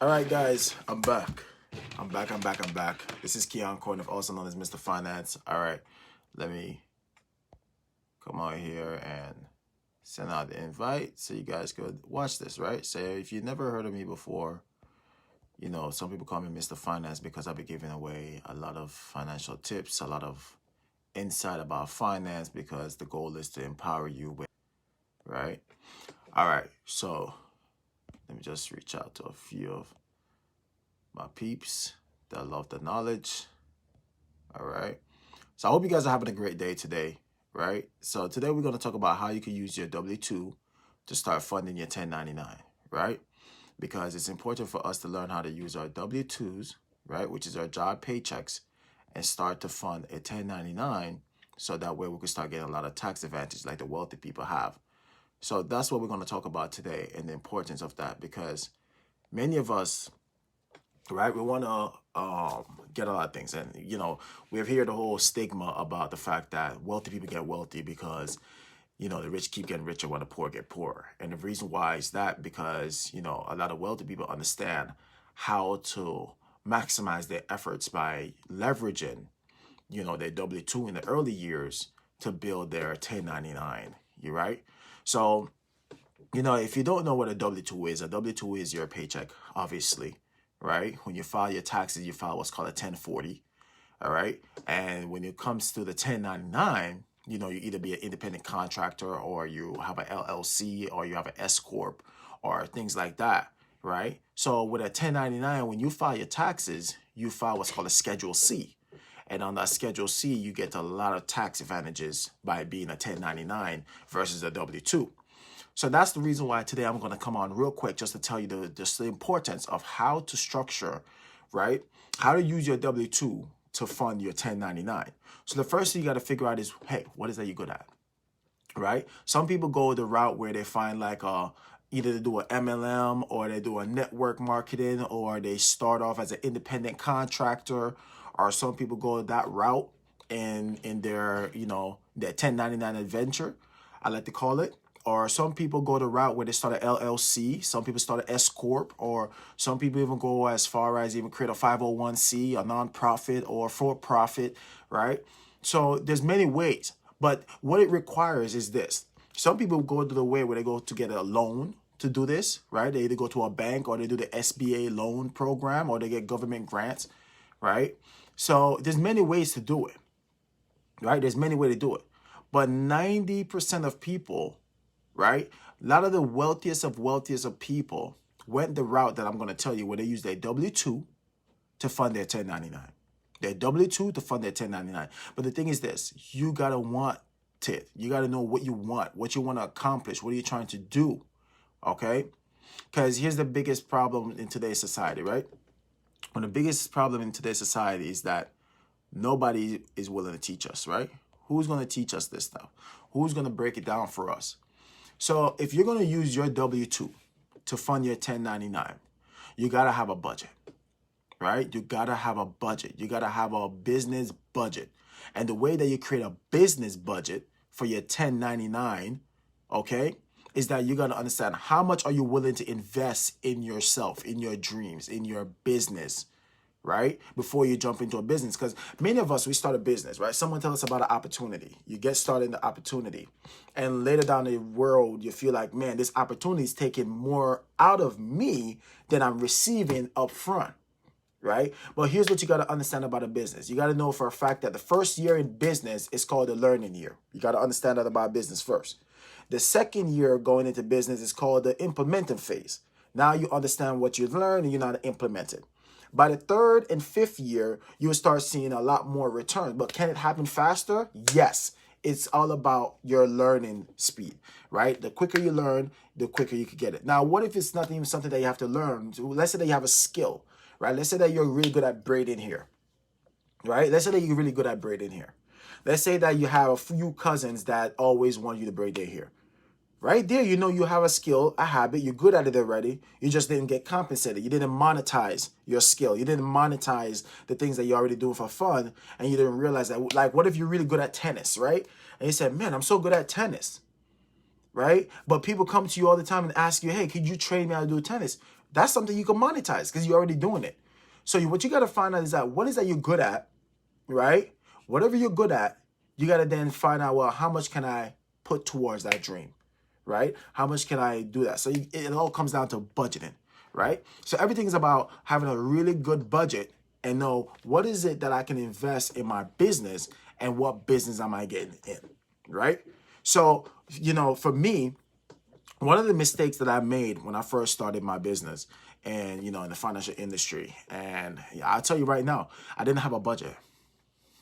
All right, guys, I'm back. I'm back. This is Keon Corn, also known as Mr. Finance. All right, let me come on here and send out the invite so you guys could watch this, right? So if you've never heard of me before, you know, some people call me Mr. Finance because I'll be giving away a lot of financial tips, a lot of insight about finance because the goal is to empower you with, right? All right, so let me just reach out to a few of my peeps that love the knowledge. All right. So I hope you guys are having a great day today, right? So today we're going to talk about how you can use your W-2 to start funding your 1099, right? Because it's important for us to learn how to use our W-2s, right, which is our job paychecks, and start to fund a 1099 so that way we can start getting a lot of tax advantage like the wealthy people have. So that's what we're going to talk about today and the importance of that, because many of us, right, we want to get a lot of things. And, you know, we've heard the whole stigma about the fact that wealthy people get wealthy because, you know, the rich keep getting richer while the poor get poorer. And the reason why is that because, you know, a lot of wealthy people understand how to maximize their efforts by leveraging, you know, their W-2 in the early years to build their 1099. You right? So, you know, if you don't know what a W-2 is, a W-2 is your paycheck, obviously, right? When you file your taxes, you file what's called a 1040, all right? And when it comes to the 1099, you know, you either be an independent contractor or you have an LLC or you have an S Corp or things like that, right? So with a 1099, when you file your taxes, you file what's called a Schedule C. And on that Schedule C, you get a lot of tax advantages by being a 1099 versus a W-2. So that's the reason why today I'm going to come on real quick just to tell you just the importance of how to structure, right? How to use your W-2 to fund your 1099. So the first thing you got to figure out is, hey, what is that you're good at, right? Some people go the route where they find like either they do an MLM or they do a network marketing or they start off as an independent contractor, or some people go that route in their, you know, their 1099 adventure, I like to call it. Or some people go the route where they start an LLC. Some people start an S Corp, or some people even go as far as even create a 501c, a nonprofit or for-profit, right? So there's many ways, but what it requires is this. Some people go to the way where they go to get a loan to do this, right? They either go to a bank or they do the SBA loan program or they get government grants, right? So there's many ways to do it, right? There's many ways to do it. But 90% of people, right? A lot of the wealthiest of people went the route that I'm going to tell you where they use their W-2 to fund their 1099. Their W-2 to fund their 1099. But the thing is this, you got to want it. You got to know what you want to accomplish. What are you trying to do? Okay? Because here's the biggest problem in today's society, right? One of the biggest problem in today's society is that nobody is willing to teach us, right? Who's going to teach us this stuff? Who's going to break it down for us? So if you're going to use your W-2 to fund your 1099, you got to have a budget, right? You got to have a budget. You got to have a business budget. And the way that you create a business budget for your 1099, okay, is that you got to understand how much are you willing to invest in yourself, in your dreams, in your business, right? Before you jump into a business. Because many of us, we start a business, right? Someone tell us about an opportunity. You get started in the opportunity. And later down the road, you feel like, man, this opportunity is taking more out of me than I'm receiving up front, right? But here's what you got to understand about a business. You got to know for a fact that the first year in business is called the learning year. You got to understand that about business first. The second year going into business is called the implementing phase. Now you understand what you've learned and you know how to implement it. By the third and fifth year, you'll start seeing a lot more returns. But can it happen faster? Yes. It's all about your learning speed, right? The quicker you learn, the quicker you can get it. Now, what if it's not even something that you have to learn? Let's say that you have a skill, right? Let's say that you're really good at braiding hair, right? Let's say that you're really good at braiding hair. Let's say that you have a few cousins that always want you to braid their hair. Right there, you know you have a skill, a habit, you're good at it already. You just didn't get compensated. You didn't monetize your skill. You didn't monetize the things that you're already doing for fun. And you didn't realize that, like, what if you're really good at tennis, right? And you said, man, I'm so good at tennis, right? But people come to you all the time and ask you, hey, could you train me how to do tennis? That's something you can monetize because you're already doing it. So what you got to find out is that what is that you're good at, right? Whatever you're good at, you got to then find out, well, how much can I put towards that dream, right? How much can I do that? So it all comes down to budgeting, right? So everything is about having a really good budget and know what is it that I can invest in my business and what business am I getting in, right? So, for me, one of the mistakes that I made when I first started my business and, in the financial industry, and I'll tell you right now, I didn't have a budget.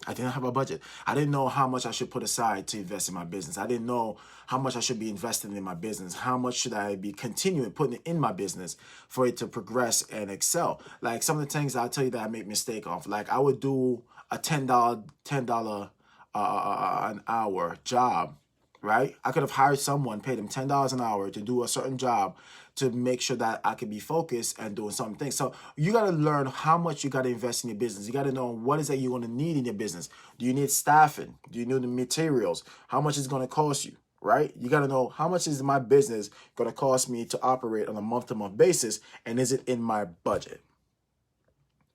I didn't have a budget. I didn't know how much I should put aside to invest in my business. I didn't know how much I should be investing in my business. How much should I be continuing putting it in my business for it to progress and excel? Like some of the things I'll tell you that I make mistake of. Like I would do a $10 an hour job, right? I could have hired someone, paid them $10 an hour to do a certain job to make sure that I could be focused and doing something things. So you got to learn how much you got to invest in your business. You got to know what is that you're going to need in your business. Do you need staffing? Do you need the materials? How much is it going to cost you, right? You got to know how much is my business going to cost me to operate on a month-to-month basis, and is it in my budget,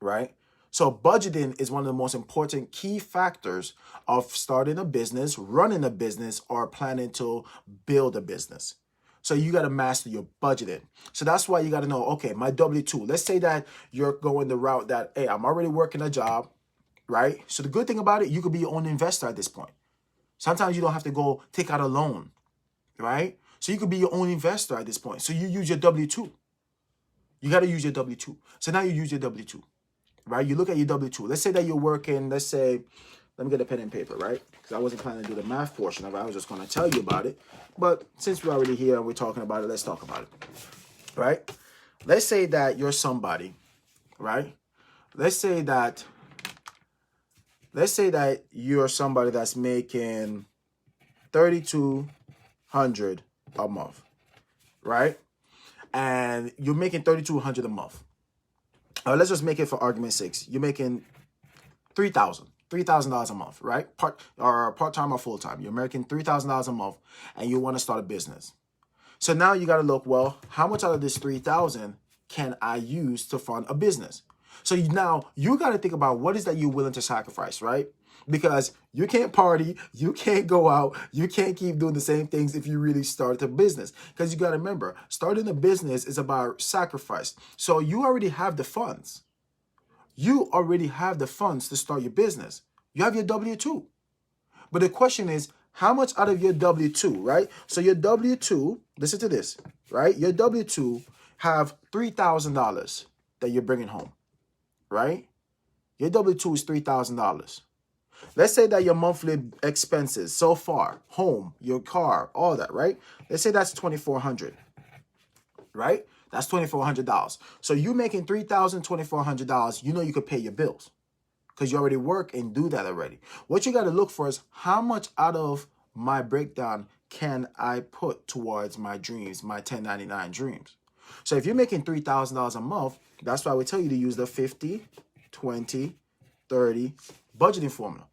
right? So budgeting is one of the most important key factors of starting a business, running a business, or planning to build a business. So you got to master your budgeting. So that's why you got to know, okay, my W-2, let's say that you're going the route that, hey, I'm already working a job, right? So the good thing about it, you could be your own investor at this point. Sometimes you don't have to go take out a loan, right? So you could be your own investor at this point. So you use your W-2. You got to use your W-2. So now you use your W-2. Right? You look at your W-2. Let's say that you're working, let me get a pen and paper, right? Because I wasn't planning to do the math portion of it. I was just going to tell you about it. But since we're already here and we're talking about it, let's talk about it, right? Let's say that you're somebody, right? Let's say that you're somebody that's making $3,200 a month, right? And you're making $3,200 a month. Let's just make it for argument's sake. You're making $3,000 a month, right? Part-time or full-time. You're making $3,000 a month and you want to start a business. So now you got to look, well, how much out of this $3,000 can I use to fund a business? So now you got to think about what is that you're willing to sacrifice, right? Because you can't party, you can't go out, you can't keep doing the same things if you really start a business. Because you got to remember, starting a business is about sacrifice. So you already have the funds. You already have the funds to start your business. You have your W-2. But the question is, how much out of your W-2, right? So your W-2, listen to this, right? Your W-2 have $3,000 that you're bringing home, right? Your W-2 is $3,000. Let's say that your monthly expenses so far, home, your car, all that, right? Let's say that's $2,400, right? That's $2,400. So you making $3,000, $2,400, you know you could pay your bills because you already work and do that already. What you got to look for is how much out of my breakdown can I put towards my dreams, my 1099 dreams. So if you're making $3,000 a month, that's why we tell you to use the 50, 20, 30 budgeting formula,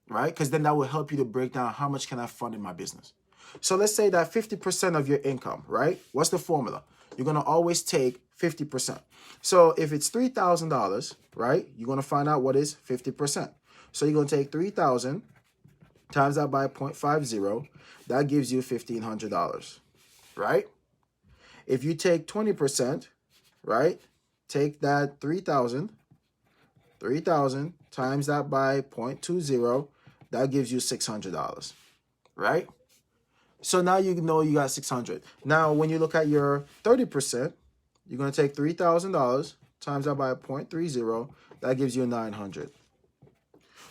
right? Because then that will help you to break down how much can I fund in my business. So let's say that 50% of your income, right? What's the formula? You're going to always take 50%. So if it's $3,000, right, you're going to find out what is 50%. So you're going to take 3,000 times that by 0.50. That gives you $1,500, right? If you take 20%, right, take that 3,000 times that by 0.20, that gives you $600, right? So now you know you got 600. Now, when you look at your 30%, you're going to take $3,000 times that by 0.30. That gives you 900.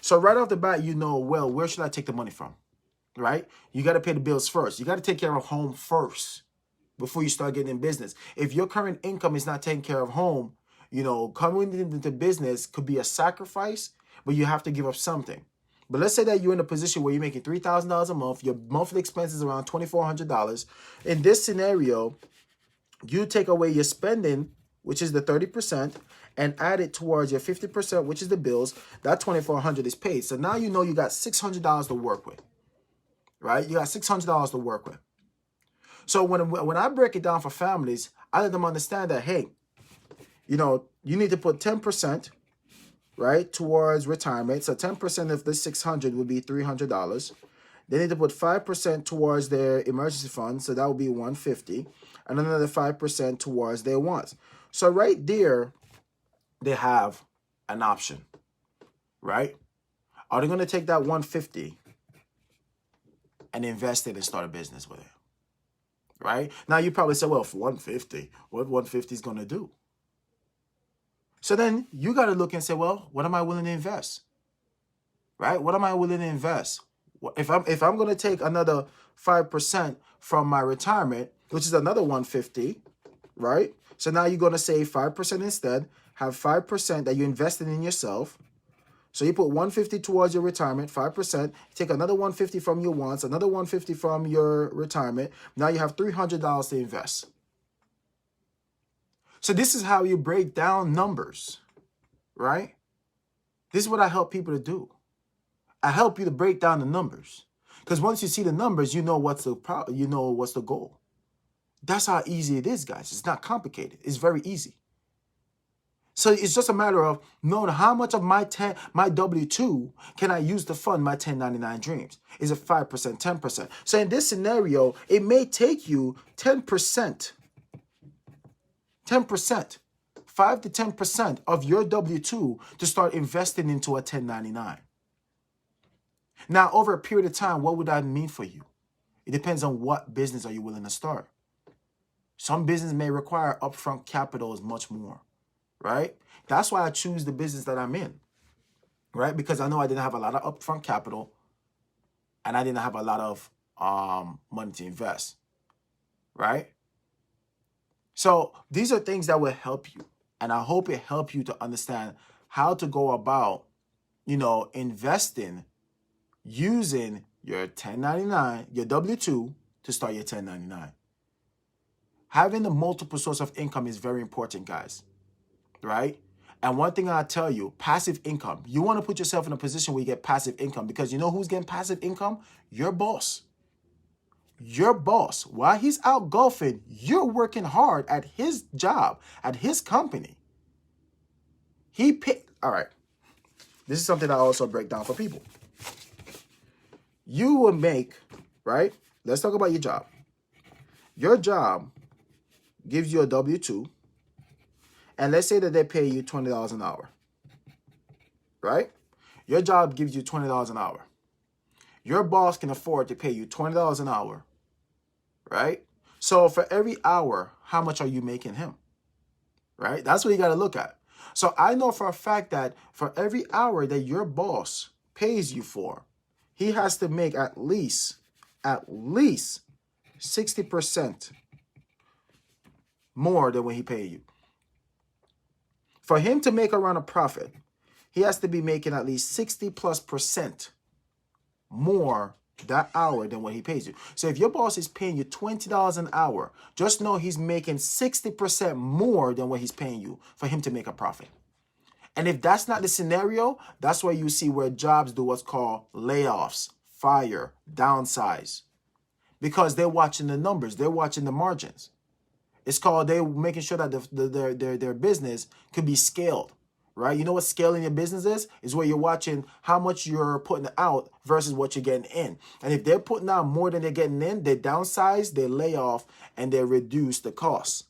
So right off the bat, you know, well, where should I take the money from, right? You got to pay the bills first. You got to take care of home first before you start getting in business. If your current income is not taking care of home, you know, coming into business could be a sacrifice, but you have to give up something. But let's say that you're in a position where you're making $3,000 a month. Your monthly expenses around $2,400. In this scenario, you take away your spending, which is the 30%, and add it towards your 50%, which is the bills. That $2,400 is paid. So now you know you got $600 to work with, right? You got $600 to work with. So when I break it down for families, I let them understand that, hey, you need to put 10%, right, towards retirement. So 10% of the 600 would be $300. They need to put 5% towards their emergency fund, so that would be 150, and another 5% towards their wants. So right there, they have an option, right? Are they going to take that 150 and invest it and start a business with it, right? Now you probably say, well, for 150, what 150 is going to do? So then you got to look and say, well, what am I willing to invest, right? What am I willing to invest? If I'm going to take another 5% from my retirement, which is another 150, right? So now you're going to save 5% instead, have 5% that you invested in yourself. So you put 150 towards your retirement, 5%, take another 150 from your wants, another 150 from your retirement. Now you have $300 to invest. So this is how you break down numbers, right? This is what I help people to do. I help you to break down the numbers, because once you see the numbers, you know what's the goal. That's how easy it is, guys. It's not complicated. It's very easy. So it's just a matter of knowing how much of my W-2 can I use to fund my 1099 dreams. Is it 5%, 10%? So in this scenario, it may take you 10%, 5 to 10% of your W-2 to start investing into a 1099. Now, over a period of time, what would that mean for you? It depends on what business are you willing to start. Some business may require upfront capital as much more, right? That's why I choose the business that I'm in, right? Because I know I didn't have a lot of upfront capital and I didn't have a lot of money to invest, right? So these are things that will help you. And I hope it helps you to understand how to go about, investing using your 1099, your W-2 to start your 1099. Having a multiple source of income is very important, guys, right? And one thing I'll tell you, passive income. You want to put yourself in a position where you get passive income, because you know who's getting passive income? Your boss. Your boss. While he's out golfing, you're working hard at his job, at his company. All right. This is something I also break down for people. You will make, right? Let's talk about your job. Your job gives you a W-2, and let's say that they pay you $20 an hour, right? Your job gives you $20 an hour. Your boss can afford to pay you $20 an hour, right? So for every hour, how much are you making him, right? That's what you got to look at. So I know for a fact that for every hour that your boss pays you for, he has to make at least 60% more than what he paid you. For him to make around a profit, he has to be making at least 60+% more that hour than what he pays you. So if your boss is paying you $20 an hour, just know he's making 60% more than what he's paying you for him to make a profit. And if that's not the scenario, that's where you see where jobs do what's called layoffs, fire, downsize. Because they're watching the numbers, they're watching the margins. It's called they're making sure that their business could be scaled, right? You know what scaling your business is? Is where you're watching how much you're putting out versus what you're getting in. And if they're putting out more than they're getting in, they downsize, they lay off, and they reduce the costs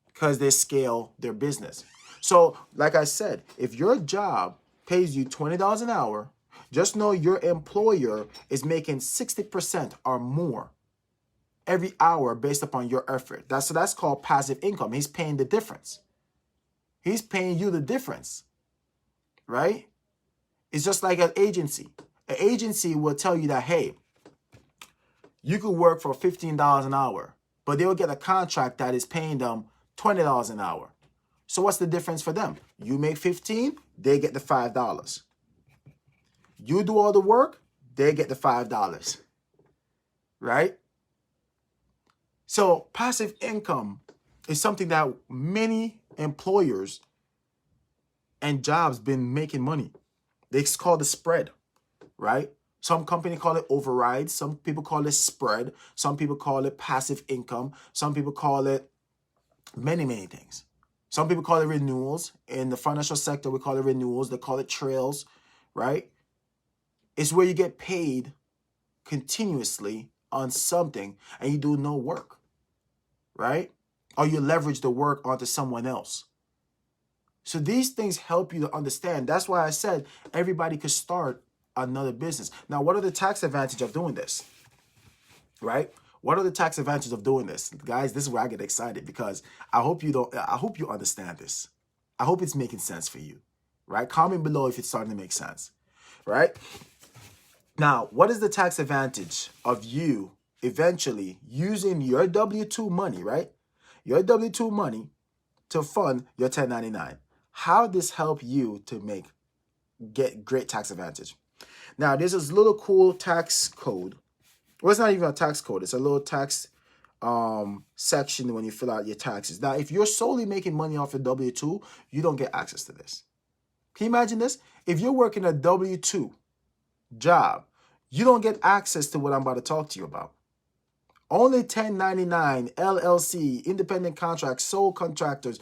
because they scale their business. So, like I said, if your job pays you $20 an hour, just know your employer is making 60% or more every hour based upon your effort. That's called passive income. He's paying the difference. He's paying you the difference, right? It's just like an agency. An agency will tell you that, hey, you could work for $15 an hour, but they'll get a contract that is paying them $20 an hour. So what's the difference for them? You make $15, they get the $5. You do all the work, they get the $5, right? So passive income is something that many employers and jobs been making money. It's called the spread, right? Some company call it overrides. Some people call it spread. Some people call it passive income. Some people call it many, many things. Some people call it renewals. In the financial sector, we call it renewals. They call it trails, right? It's where you get paid continuously on something and you do no work, right? Or you leverage the work onto someone else. So these things help you to understand. That's why I said everybody could start another business. Now, what are the tax advantages of doing this, right? What are the tax advantages of doing this? Guys, this is where I get excited because I hope you understand this. I hope it's making sense for you, right? Comment below if it's starting to make sense, right? Now, what is the tax advantage of you eventually using your W-2 money, right? Your W-2 money to fund your 1099. How this help you to get great tax advantage? Now, there's this little cool tax code. Well, it's not even a tax code. It's a little tax section when you fill out your taxes. Now, if you're solely making money off your W-2, you don't get access to this. Can you imagine this? If you're working a W-2 job, you don't get access to what I'm about to talk to you about. Only 1099, LLC, independent contracts, sole contractors,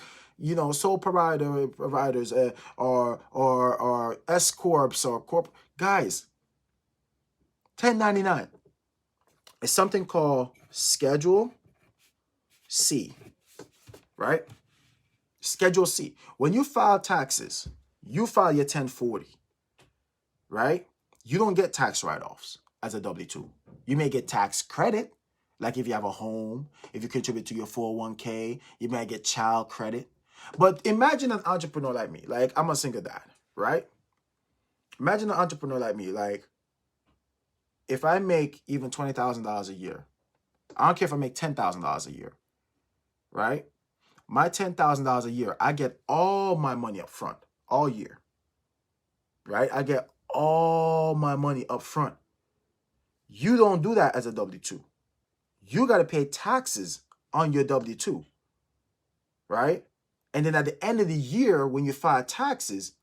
sole providers, or S corps or corp. Guys, 1099 is something called Schedule C, right? Schedule C. When you file taxes, you file your 1040, right? You don't get tax write-offs as a W-2. You may get tax credit, like if you have a home, if you contribute to your 401k, you might get child credit. But imagine an entrepreneur like me. Like, I'm a single dad, right? Imagine an entrepreneur like me. Like, if I make even $20,000 a year, I don't care if I make $10,000 a year, right? My $10,000 a year, I get all my money up front, all year, right? I get all my money up front. You don't do that as a W-2. You got to pay taxes on your W-2, right? And then at the end of the year, when you file taxes,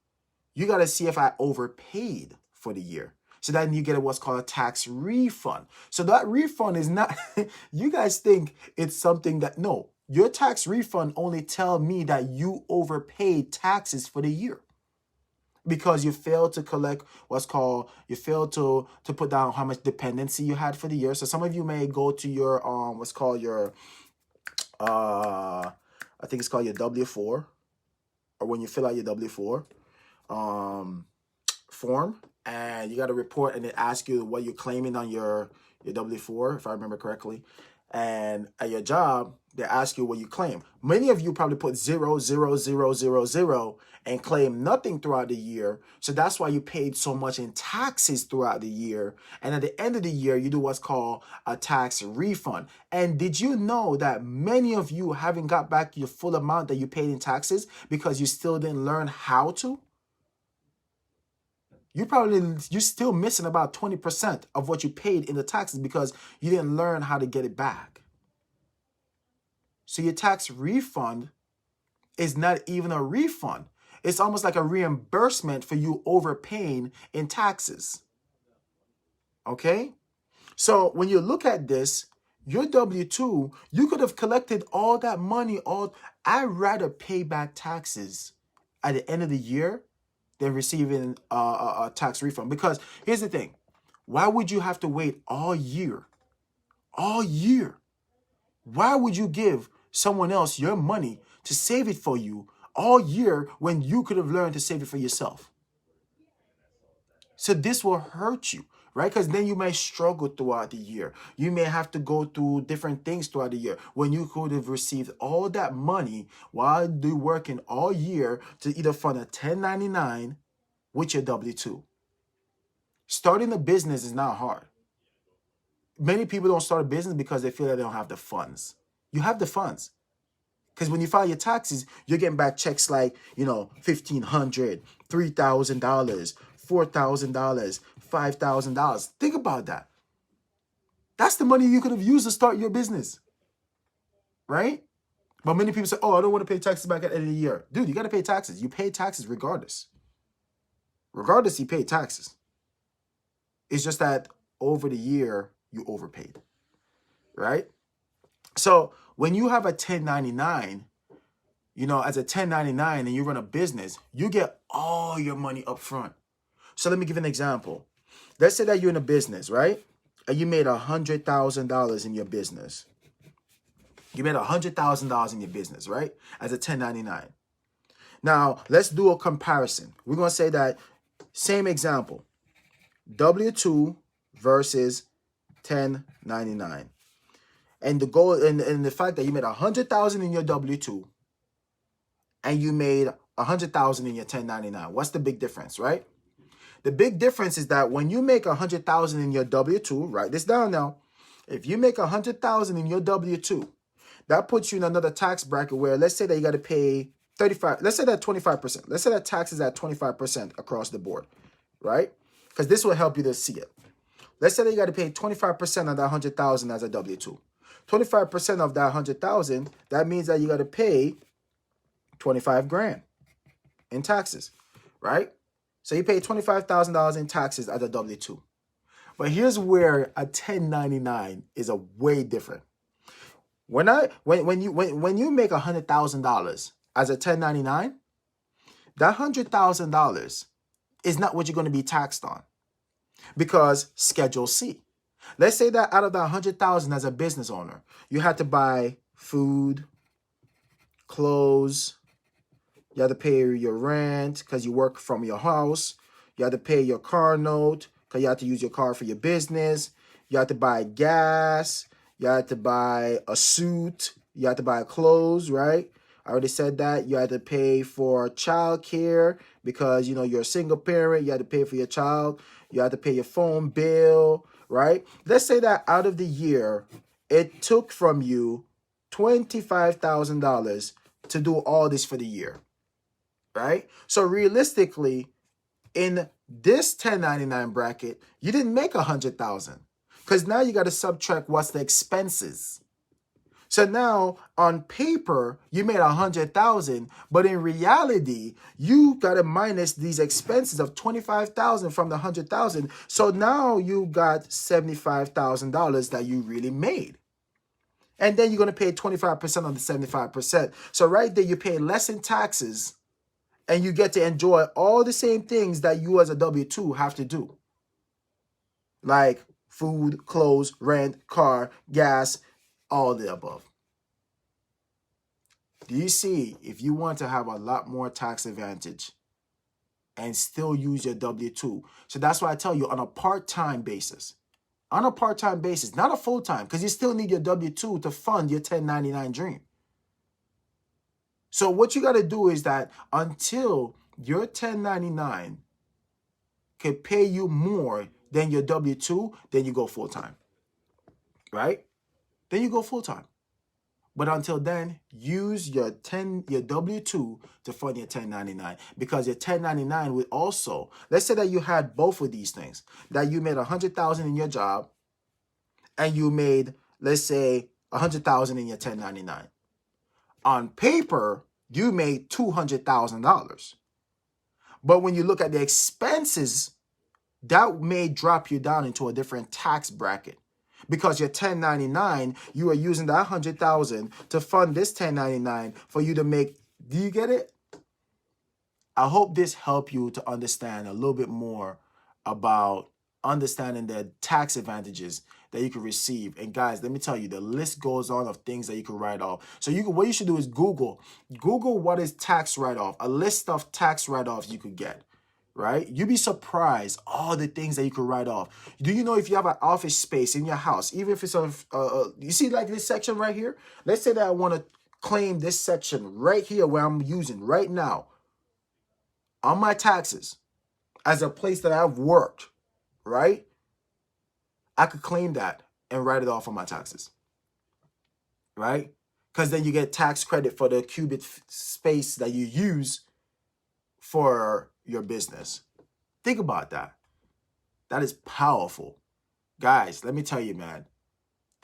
you got to see if I overpaid for the year. So then you get what's called a tax refund. So that refund is not, you guys think it's something that, no, your tax refund only tell me that you overpaid taxes for the year. Because you failed to collect you failed to put down how much dependency you had for the year. So some of you may go to your, I think it's called your W-4, or when you fill out your W-4 form, and you got to report, and it asks you what you're claiming on your W-4, if I remember correctly. And at your job, they ask you what you claim. Many of you probably put 0, 0, 0, 0, 0 and claim nothing throughout the year. So that's why you paid so much in taxes throughout the year. And at the end of the year, you do what's called a tax refund. And did you know that many of you haven't got back your full amount that you paid in taxes because you still didn't learn how to? You're still missing about 20% of what you paid in the taxes because you didn't learn how to get it back. So your tax refund is not even a refund. It's almost like a reimbursement for you overpaying in taxes. Okay? So when you look at this, your W-2, you could have collected all that money. I'd rather pay back taxes at the end of the year than receiving a tax refund. Because here's the thing. Why would you have to wait all year? All year. Why would you give someone else your money to save it for you all year when you could have learned to save it for yourself? So this will hurt you, right? Because then you may struggle throughout the year. You may have to go through different things throughout the year when you could have received all that money while you're working all year to either fund a 1099 with your W-2. Starting a business is not hard. Many people don't start a business because they feel that they don't have the funds. You have the funds. Because when you file your taxes, you're getting back checks like, $1,500, $3,000, $4,000, $5,000. Think about that. That's the money you could have used to start your business, right? But many people say, oh, I don't want to pay taxes back at the end of the year. Dude, you got to pay taxes. You pay taxes regardless. Regardless, you pay taxes. It's just that over the year, you overpaid, right? So when you have a 1099, you know, as a 1099 and you run a business, you get all your money up front. So let me give you an example. Let's say that you're in a business, right? And you made $100,000 in your business. You made $100,000 in your business, right? As a 1099. Now, let's do a comparison. We're going to say that same example, W-2 versus 1099. And the goal and the fact that you made $100,000 in your W-2 and you made $100,000 in your 1099. What's the big difference, right? The big difference is that when you make $100,000 in your W-2, write this down now. If you make $100,000 in your W-2, that puts you in another tax bracket where let's say that you got to pay 35, let's say that 25%. Let's say that tax is at 25% across the board, right? Because this will help you to see it. Let's say that you got to pay 25% of that 100,000 as a W-2. 25% of that 100,000, that means that you got to pay 25 grand in taxes, right? So you pay $25,000 in taxes as a W-2. But here's where a 1099 is a way different. When you make $100,000 as a 1099, that $100,000 is not what you're going to be taxed on, because Schedule C. Let's say that out of that $100,000 as a business owner, you had to buy food, clothes, you had to pay your rent because you work from your house, you had to pay your car note because you had to use your car for your business, you had to buy gas, you had to buy a suit, you had to buy clothes, right? I already said that. You had to pay for child care because, you know, you're a single parent. You had to pay for your child. You had to pay your phone bill, right? Let's say that out of the year, it took from you $25,000 to do all this for the year, right? So realistically, in this 1099 bracket, you didn't make $100,000 because now you got to subtract what's the expenses. So now on paper, you made $100,000, but in reality, you got to minus these expenses of $25,000 from the $100,000. So now you got $75,000 that you really made. And then you're going to pay 25% on the 75%. So right there, you pay less in taxes and you get to enjoy all the same things that you as a W-2 have to do. Like food, clothes, rent, car, gas, all the above. Do you see, if you want to have a lot more tax advantage and still use your W-2? So that's why I tell you on a part-time basis. On a part-time basis, not a full-time, because you still need your W-2 to fund your 1099 dream. So what you got to do is that until your 1099 could pay you more than your W-2, then you go full-time, right? Then you go full-time. But until then, use your W-2 to fund your 1099, because your 1099 would also, let's say that you had both of these things, that you made $100,000 in your job and you made, let's say, $100,000 in your 1099. On paper, you made $200,000. But when you look at the expenses, that may drop you down into a different tax bracket. Because your 1099, you are using that $100,000 to fund this 1099 for you to make. Do you get it? I hope this helped you to understand a little bit more about understanding the tax advantages that you can receive. And guys, let me tell you, the list goes on of things that you can write off. So what you should do is Google what is tax write-off, a list of tax write-offs you could get. Right? You'd be surprised all the things that you could write off. Do you know if you have an office space in your house, even if it's you see like this section right here? Let's say that I want to claim this section right here where I'm using right now on my taxes as a place that I've worked, right? I could claim that and write it off on my taxes, right? Because then you get tax credit for the cubic space that you use for your business. Think about that. That is powerful. Guys, let me tell you, man,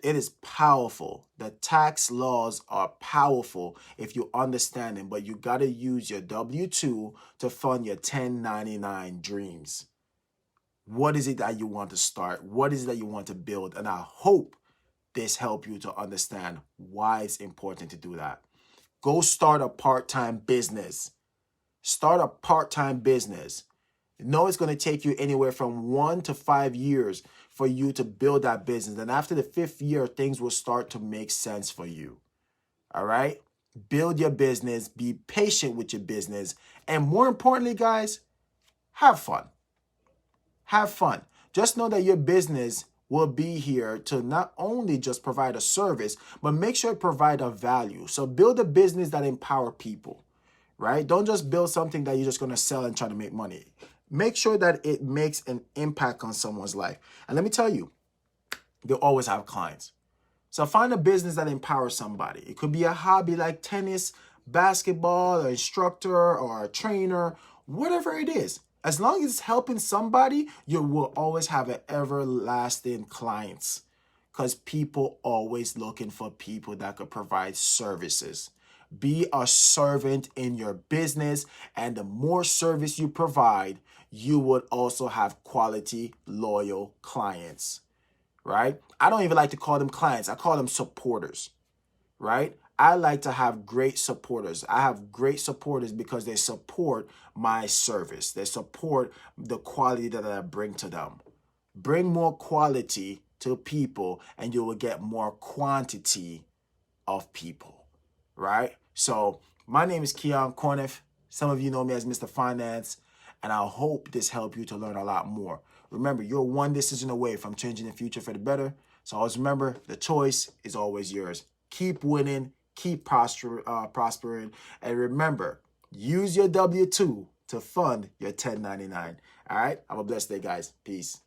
it is powerful. The tax laws are powerful if you understand them, but you got to use your W-2 to fund your 1099 dreams. What is it that you want to start? What is it that you want to build? And I hope this helped you to understand why it's important to do that. Go start a part-time business. Start a part-time business. Know it's going to take you anywhere from 1 to 5 years for you to build that business. And after the 5th year, things will start to make sense for you. All right? Build your business. Be patient with your business. And more importantly, guys, have fun. Have fun. Just know that your business will be here to not only just provide a service, but make sure it provide a value. So build a business that empower people, right? Don't just build something that you're just going to sell and try to make money. Make sure that it makes an impact on someone's life. And let me tell you, you'll always have clients. So find a business that empowers somebody. It could be a hobby like tennis, basketball, or instructor, or a trainer, whatever it is. As long as it's helping somebody, you will always have an everlasting clients, because people always looking for people that could provide services. Be a servant in your business, and the more service you provide, you would also have quality, loyal clients, right? I don't even like to call them clients. I call them supporters, right? I like to have great supporters. I have great supporters because they support my service. They support the quality that I bring to them. Bring more quality to people and you will get more quantity of people, right? So my name is Keon Corniff. Some of you know me as Mr. Finance, and I hope this helped you to learn a lot more. Remember, you're one decision away from changing the future for the better. So always remember, the choice is always yours. Keep winning, keep prospering, and remember, use your W-2 to fund your 1099. All right? Have a blessed day, guys. Peace.